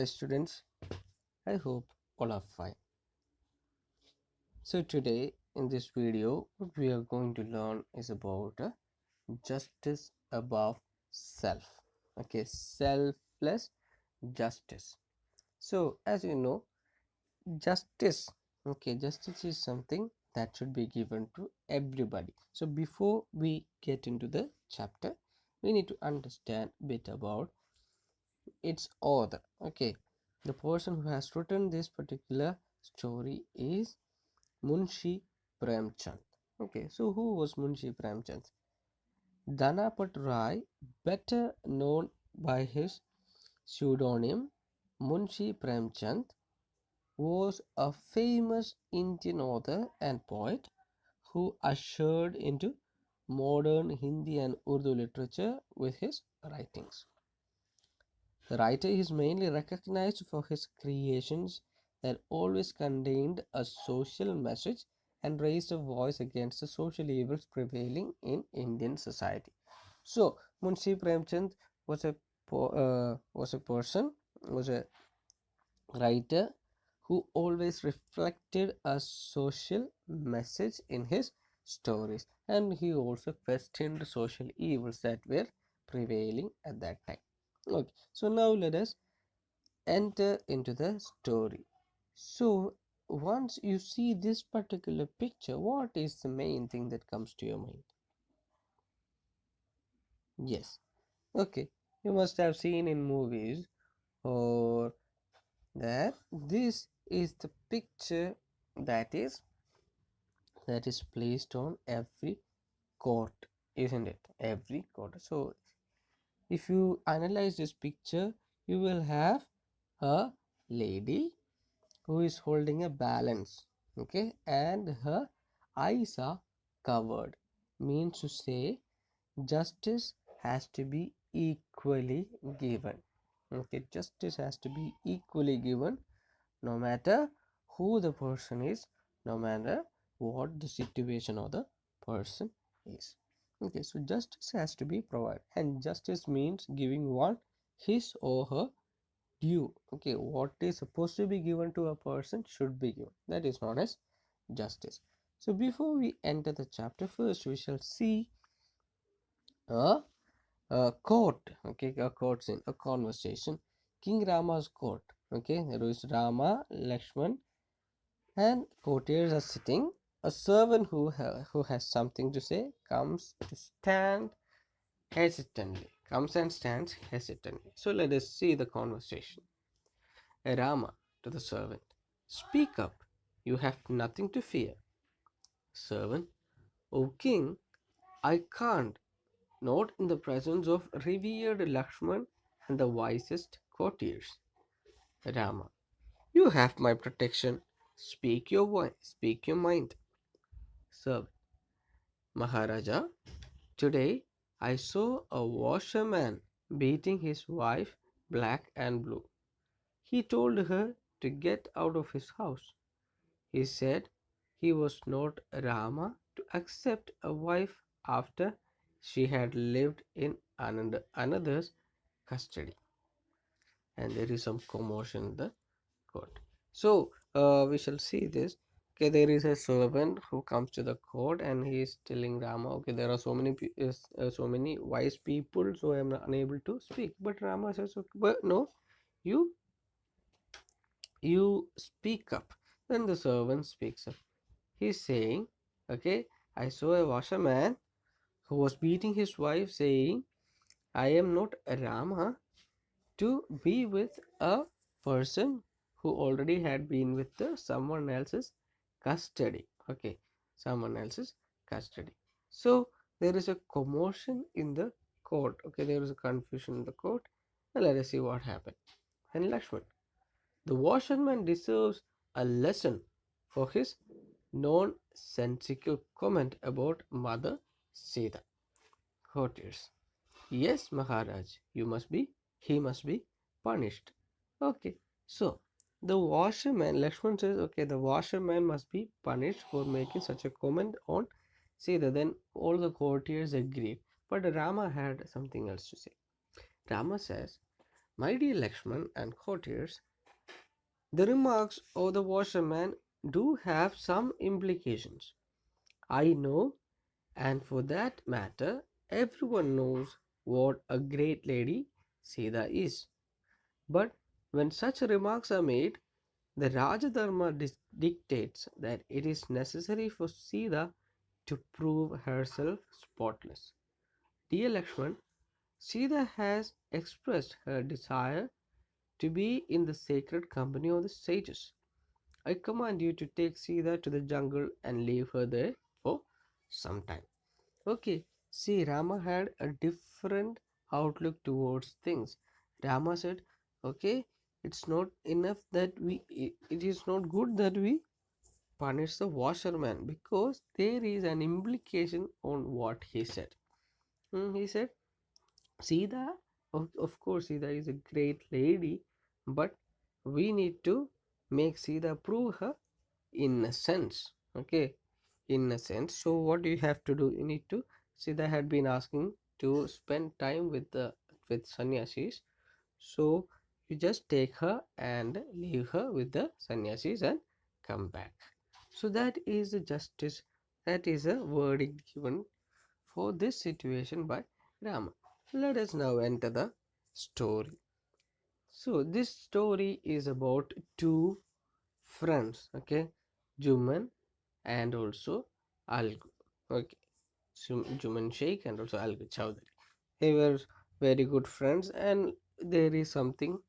Hi students, I hope all are fine. So today in this video what we are going to learn is about justice above self. Okay, selfless justice. So as you know, justice, justice is something that should be given to everybody. So before we get into the chapter, we need to understand a bit about its author. Okay, the person who has written this particular story is Munshi Premchand. Okay, so who was Munshi Premchand? Dhanapat Rai, better known by his pseudonym Munshi Premchand, was a famous Indian author and poet who ushered into modern Hindi and Urdu literature with his writings. The writer is mainly recognized for his creations that always contained a social message and raised a voice against the social evils prevailing in Indian society. So, Munshi Premchand was a was a writer who always reflected a social message in his stories, and he also questioned social evils that were prevailing at that time. Okay, so now let us enter into the story. So once you see this particular picture, what is the main thing that comes to your mind? Yes, okay, you must have seen in movies or that this is the picture that is placed on every court, isn't it? Every court. So if you analyze this picture, you will have a lady who is holding a balance, okay, and her eyes are covered, means to say justice has to be equally given. Okay, justice has to be equally given, no matter who the person is, no matter what the situation of the person is. Okay, so justice has to be provided, and justice means giving one his or her due. Okay, what is supposed to be given to a person should be given. That is known as justice. So before we enter the chapter, first we shall see a, a court. Okay, a court scene, a conversation. King Rama's court. Okay, there is Rama, Lakshman, and courtiers are sitting. A servant who has something to say comes to stand hesitantly. Comes and stands hesitantly. So let us see the conversation. Rama to the servant, speak up, you have nothing to fear. Servant, O king, I can't, not in the presence of revered Lakshman and the wisest courtiers. Rama, you have my protection. Speak your voice, speak your mind. Servant, Maharaja, today I saw a washerman beating his wife black and blue. He told her to get out of his house. He said he was not Rama to accept a wife after she had lived in another's custody. And there is some commotion in the court. So we shall see this. Okay, there is a servant who comes to the court and he is telling Rama, okay, there are so many wise people, so I am unable to speak. But Rama says, okay, but no, you you speak up. Then the servant speaks up. He's saying, okay, I saw a washerman who was beating his wife, saying, I am not a Rama to be with a person who already had been with someone else's custody. Okay, someone else's custody. So there is a commotion in the court. Okay, there is a confusion in the court. Now let us see what happened. And Lakshman, the washerman deserves a lesson for his nonsensical comment about Mother Sita. Courtiers. Yes, Maharaj, he must be punished. Okay, so the washerman, Lakshman says, okay, the washerman must be punished for making such a comment on Sita. Then all the courtiers agreed. But Rama had something else to say. Rama says, My dear Lakshman and courtiers, the remarks of the washerman do have some implications. I know, and for that matter, everyone knows what a great lady Sita is. But when such remarks are made, the Rajadharma dictates that it is necessary for Sita to prove herself spotless. Dear Lakshman, Sita has expressed her desire to be in the sacred company of the sages. I command you to take Sita to the jungle and leave her there for some time. Okay, see, Rama had a different outlook towards things. Rama said, okay, it's not enough that it is not good that we punish the washerman because there is an implication on what he said. He said, Sita, of course, Sita is a great lady, but we need to make Sita prove her innocence. Okay, innocence. So, what do you have to do? You need to. Sita had been asking to spend time with the with sannyasis. So, you just take her and leave her with the sannyasis and come back. So, that is the justice. That is a verdict given for this situation by Rama. Let us now enter the story. So this story is about two friends, okay, Juman and also Algu. Okay, Juman Sheikh and also Algu Chowdhury. They were very good friends, and there is something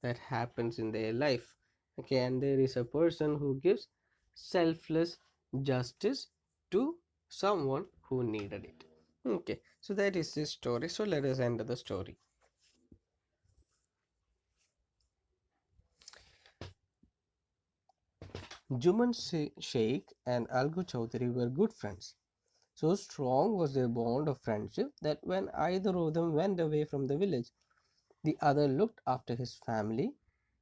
that happens in their life. Okay, and there is a person who gives selfless justice to someone who needed it. Okay, so that is this story. So let us enter the story. Juman Sheikh and Algu Chowdhury were good friends. So strong was their bond of friendship that when either of them went away from the village, the other looked after his family.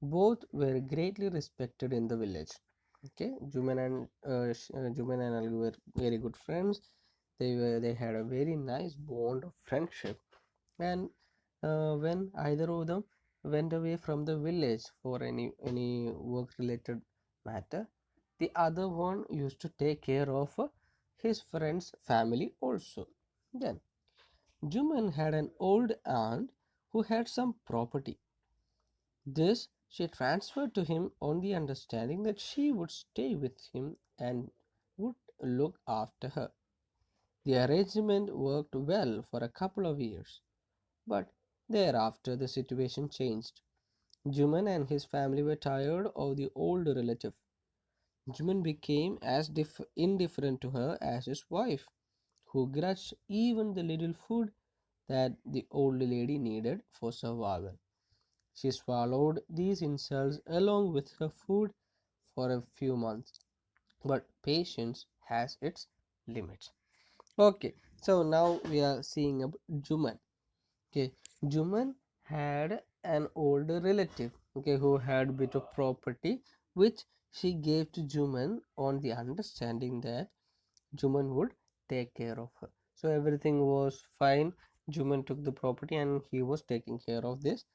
Both were greatly respected in the village. Okay, Juman and Algu were very good friends. They had a very nice bond of friendship, and when either of them went away from the village for any work related matter, the other one used to take care of his friend's family also. Then Juman had an old aunt who had some property. This she transferred to him on the understanding that she would stay with him and would look after her. The arrangement worked well for a couple of years, but thereafter the situation changed. Juman and his family were tired of the old relative. Juman became as indifferent to her as his wife, who grudged even the little food that the old lady needed for survival. She swallowed these insults along with her food for a few months, but patience has its limits. Okay, so now we are seeing about Juman. Okay, Juman had an older relative, okay, who had bit of property which she gave to Juman on the understanding that Juman would take care of her. So everything was fine. Juman took the property and he was taking care of this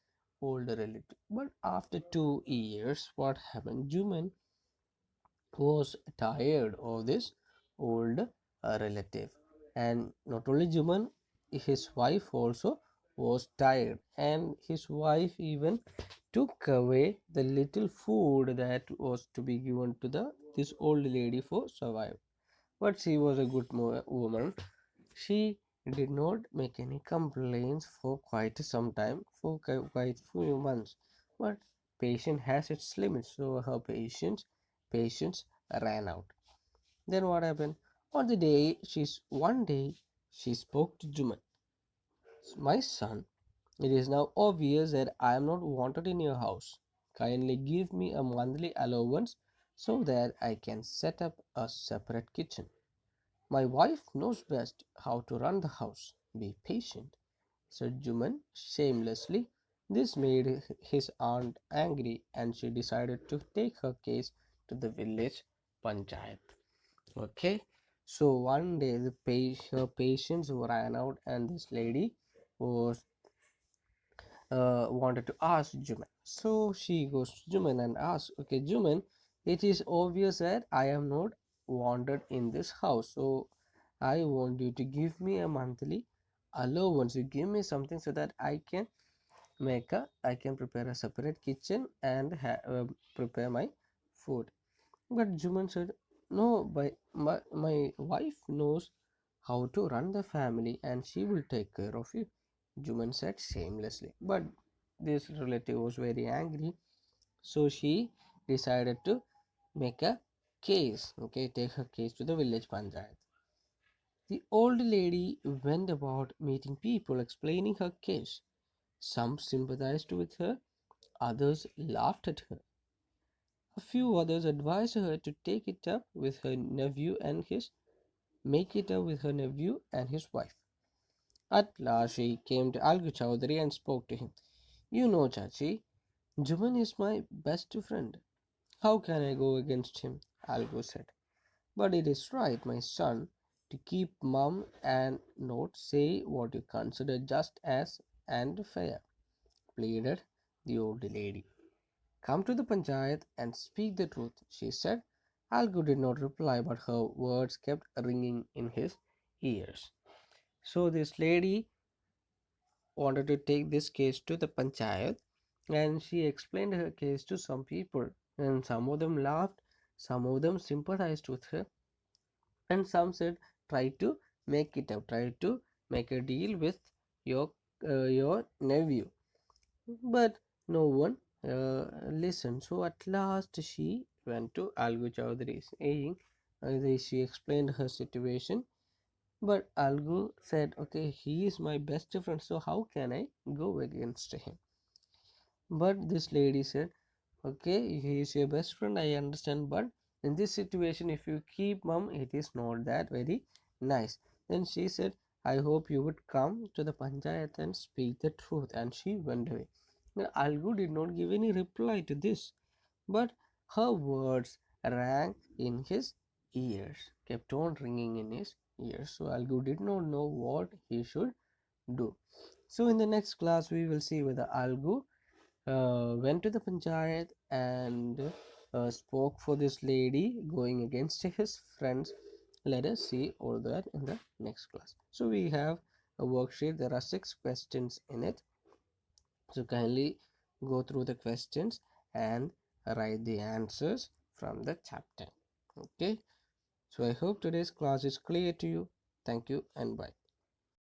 older relative. But after 2 years, what happened? Juman was tired of this old relative, and not only Juman, his wife also was tired, and his wife even took away the little food that was to be given to the this old lady for survival. But she was a good woman. She did not make any complaints for quite some time, for quite few months. But patience has its limits, so her patience ran out. Then what happened? One day she spoke to Juman. My son, it is now obvious that I am not wanted in your house. Kindly give me a monthly allowance so that I can set up a separate kitchen. My wife knows best how to run the house. Be patient, said Juman shamelessly. This made his aunt angry and she decided to take her case to the village panchayat. Okay, so one day her patience ran out and this lady was wanted to ask Juman. So she goes to Juman and asks, okay, Juman, it is obvious that I am not wanted in this house. So I want you to give me a monthly allowance. You give me something so that I can prepare a separate kitchen and prepare my food. But Juman said, no, my wife knows how to run the family and she will take care of you. Juman said shamelessly. But this relative was very angry, so she decided to make a case. Okay, take her case to the village panchayat. The old lady went about meeting people, explaining her case. Some sympathized with her, others laughed at her. A few others advised her to take it up with her nephew and his make it up with her nephew and his wife. At last she came to Algu Chowdhury and spoke to him. You know, Chachi, Juman is my best friend. How can I go against him? Algu said. But it is right, my son, to keep mum and not say what you consider just as and fair, pleaded the old lady. Come to the panchayat and speak the truth, she said. Algu did not reply, but her words kept ringing in his ears. So this lady wanted to take this case to the panchayat and she explained her case to some people, and some of them laughed, some of them sympathized with her, and some said try to make it up, try to make a deal with your your nephew, but no one listened. So at last she went to Algu Chowdhury saying, she explained her situation, but Algu said, okay, he is my best friend, so how can I go against him? But this lady said, okay, he is your best friend, I understand, but in this situation, if you keep mum, it is not that very nice. Then she said, I hope you would come to the panchayat and speak the truth. And she went away. Now, Algu did not give any reply to this, but her words rang in his ears, kept on ringing in his ears. So Algu did not know what he should do. So in the next class, we will see whether Algu went to the panchayat and spoke for this lady going against his friends. Let us see all that in the next class. So we have a worksheet. There are 6 questions in it. So kindly go through the questions and write the answers from the chapter. Okay. So I hope today's class is clear to you. Thank you and bye.